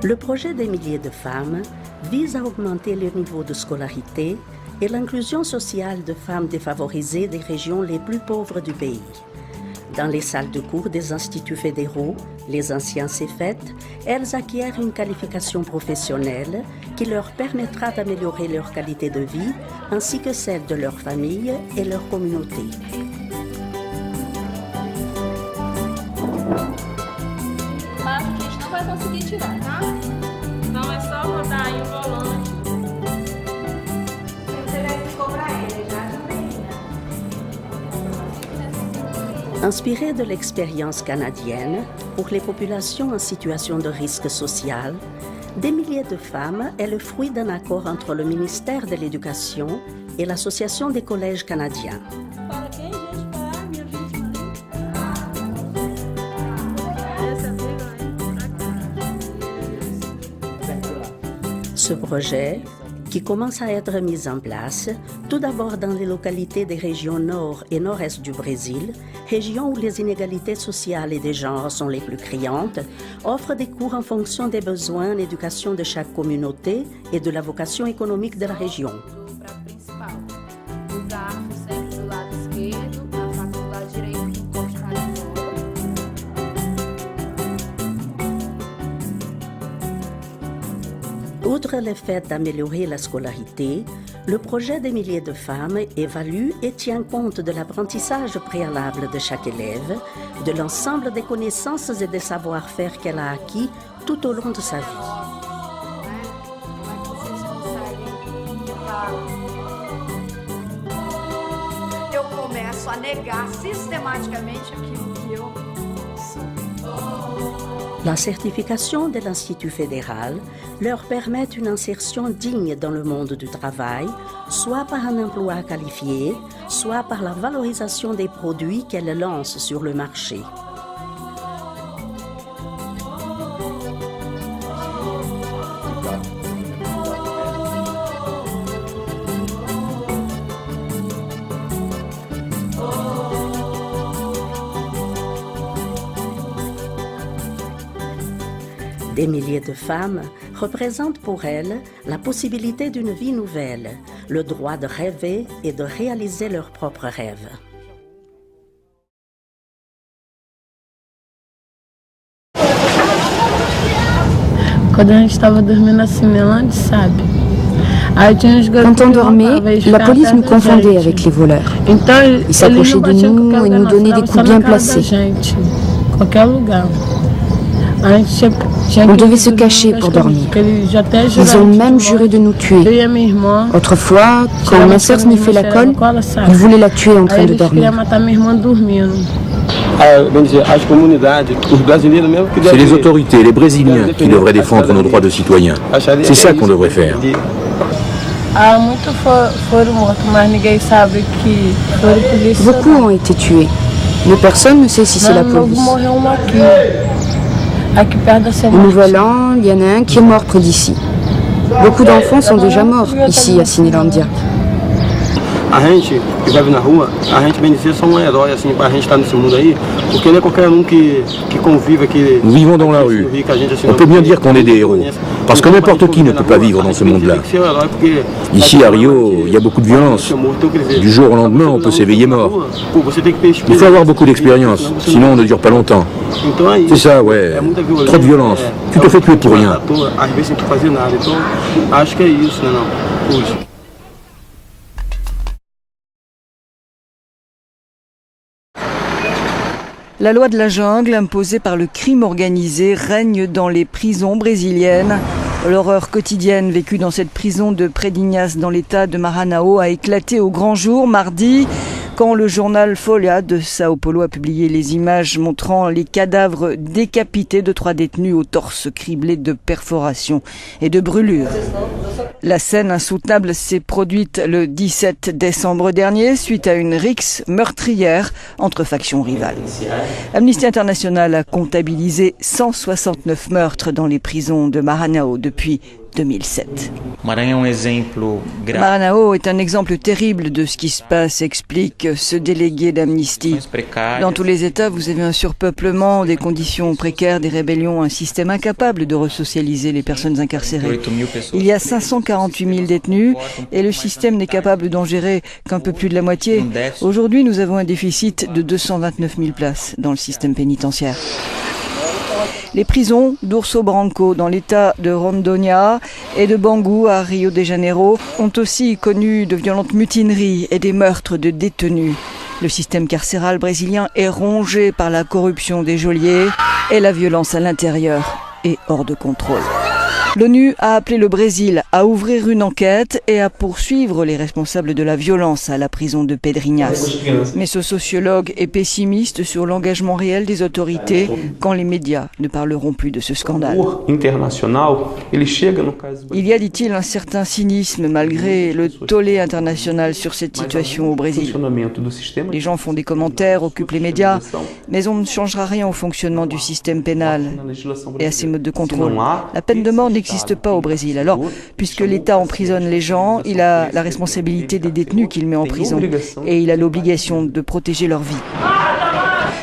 Le projet des milliers de femmes vise à augmenter le niveau de scolarité et l'inclusion sociale de femmes défavorisées des régions les plus pauvres du pays. Dans les salles de cours des instituts fédéraux, les anciens CEFET, elles acquièrent une qualification professionnelle qui leur permettra d'améliorer leur qualité de vie ainsi que celle de leur famille et leur communauté. Inspirée de l'expérience canadienne pour les populations en situation de risque social, des milliers de femmes est le fruit d'un accord entre le ministère de l'Éducation et l'Association des collèges canadiens. Ce projet, qui commence à être mis en place, tout d'abord dans les localités des régions nord et nord-est du Brésil, régions où les inégalités sociales et des genres sont les plus criantes, offre des cours en fonction des besoins en éducation de chaque communauté et de la vocation économique de la région. Outre le fait d'améliorer la scolarité, le projet des milliers de femmes évalue et tient compte de l'apprentissage préalable de chaque élève, de l'ensemble des connaissances et des savoir-faire qu'elle a acquis tout au long de sa vie. Eu começo a negar sistematicamente aquilo que eu sou. La certification de l'Institut fédéral leur permet une insertion digne dans le monde du travail, soit par un emploi qualifié, soit par la valorisation des produits qu'elle lance sur le marché. Des milliers de femmes représentent pour elles la possibilité d'une vie nouvelle, le droit de rêver et de réaliser leurs propres rêves. Quand on dormait, la police nous confondait avec les voleurs. Ils s'approchaient de nous et nous donnaient des coups bien placés. On devait se cacher pour dormir. Ils ont même juré de nous tuer. Autrefois, quand ma sœur sniffait la colle, ils voulaient la tuer en train de dormir. C'est les autorités, les Brésiliens, qui devraient défendre nos droits de citoyens. C'est ça qu'on devrait faire. Beaucoup ont été tués, mais personne ne sait si c'est la police. Au Nouvel An, il y en a un qui est mort près d'ici. Beaucoup d'enfants sont déjà morts ici à Cinelândia. Nous vivons dans la rue. On peut bien dire qu'on est des héros. Parce que n'importe qui ne peut pas vivre dans ce monde-là. Ici à Rio, il y a beaucoup de violence. Du jour au lendemain, on peut s'éveiller mort. Il faut avoir beaucoup d'expérience, sinon on ne dure pas longtemps. C'est ça, ouais. Trop de violence. Tu te fais tuer pour rien. La loi de la jungle imposée par le crime organisé règne dans les prisons brésiliennes. L'horreur quotidienne vécue dans cette prison de Predinhas dans l'état de Maranhão a éclaté au grand jour mardi quand le journal Folha de Sao Paulo a publié les images montrant les cadavres décapités de 3 détenus au torse criblé de perforations et de brûlures. La scène insoutenable s'est produite le 17 décembre dernier suite à une rixe meurtrière entre factions rivales. Amnesty International a comptabilisé 169 meurtres dans les prisons de Maranhão depuis 2007. Maranhão est un exemple terrible de ce qui se passe, explique ce délégué d'Amnesty. Dans tous les États, vous avez un surpeuplement, des conditions précaires, des rébellions, un système incapable de resocialiser les personnes incarcérées. Il y a 548 000 détenus et le système n'est capable d'en gérer qu'un peu plus de la moitié. Aujourd'hui, nous avons un déficit de 229 000 places dans le système pénitentiaire. Les prisons d'Urso Branco dans l'état de Rondônia et de Bangu à Rio de Janeiro ont aussi connu de violentes mutineries et des meurtres de détenus. Le système carcéral brésilien est rongé par la corruption des geôliers et la violence à l'intérieur est hors de contrôle. L'ONU a appelé le Brésil à ouvrir une enquête et à poursuivre les responsables de la violence à la prison de Pedrinhas. Mais ce sociologue est pessimiste sur l'engagement réel des autorités quand les médias ne parleront plus de ce scandale. Il y a, dit-il, un certain cynisme malgré le tollé international sur cette situation au Brésil. Les gens font des commentaires, occupent les médias, mais on ne changera rien au fonctionnement du système pénal et à ses modes de contrôle. La peine de mort n'existe pas au Brésil. Alors, puisque l'État emprisonne les gens, il a la responsabilité des détenus qu'il met en prison et il a l'obligation de protéger leur vie.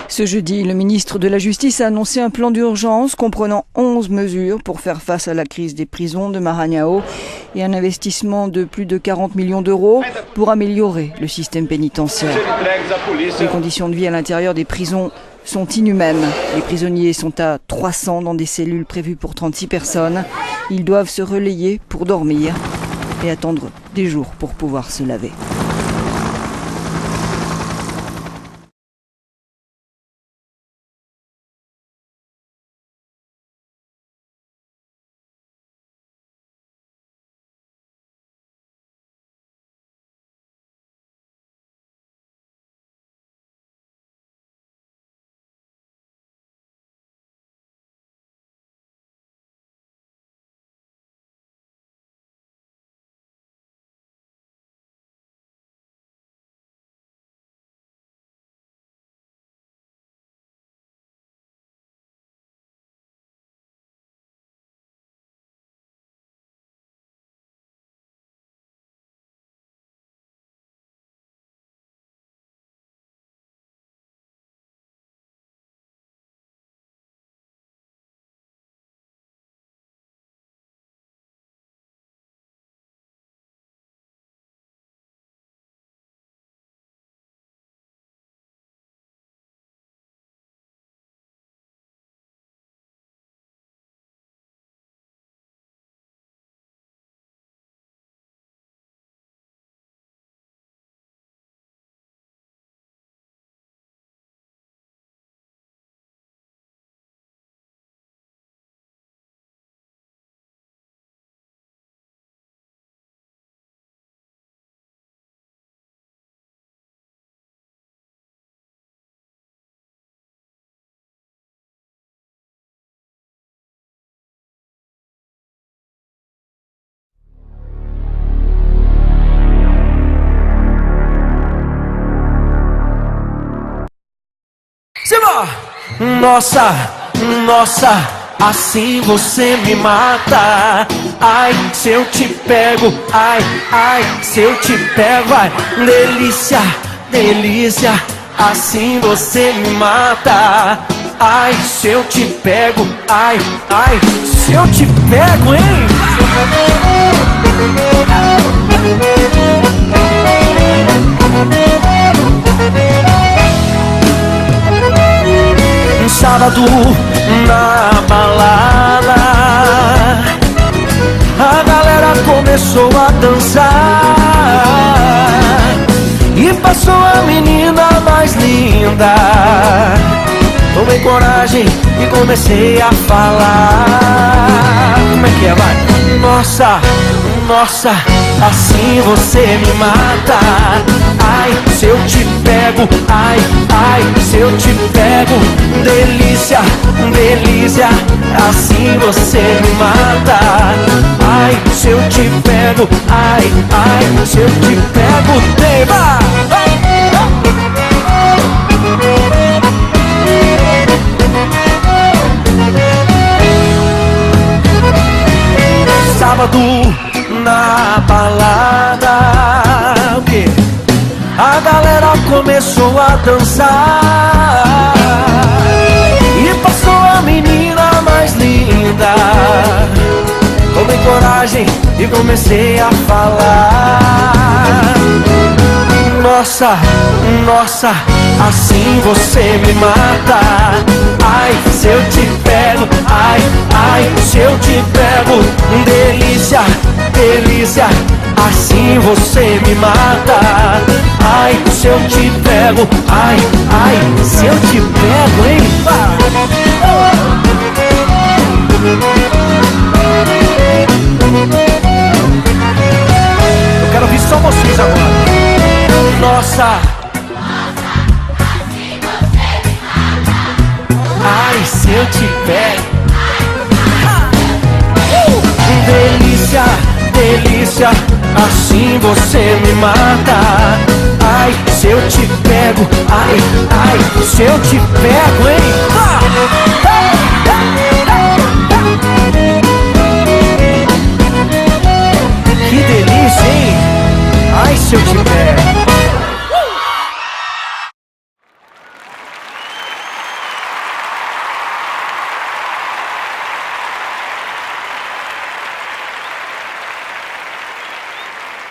Ce jeudi, le ministre de la Justice a annoncé un plan d'urgence comprenant 11 mesures pour faire face à la crise des prisons de Maranhão et un investissement de plus de 40 millions d'euros pour améliorer le système pénitentiaire. Les conditions de vie à l'intérieur des prisons sont inhumaines. Les prisonniers sont à 300 dans des cellules prévues pour 36 personnes. Ils doivent se relayer pour dormir et attendre des jours pour pouvoir se laver. Nossa, nossa, assim você me mata. Ai, se eu te pego, ai, ai, se eu te pego, ai, delícia, delícia, assim você me mata. Ai, se eu te pego, ai, ai, se eu te pego, hein? Sábado na balada, a galera começou a dançar e passou a menina mais linda. Tomei coragem e comecei a falar. Como é que é, vai? Nossa, nossa, assim você me mata. Ai, se eu te pego, ai, ai, se eu te pego, delícia, delícia, assim você me mata. Ai, se eu te pego, ai, ai, se eu te pego, tema. Sábado a dançar. E passou a menina mais linda. Tomei coragem e comecei a falar. Nossa, nossa, assim você me mata. Ai, se eu te pego, ai, ai, se eu te pego. Delícia, delícia, assim você me mata. Ai, se eu te pego, ai, ai, se eu te pego, hein? Eu quero ouvir só vocês agora. Nossa, ai, se eu te pego. Delícia, delícia, assim você me mata. Ai, se eu te pego, ai, ai, se eu te pego, hein?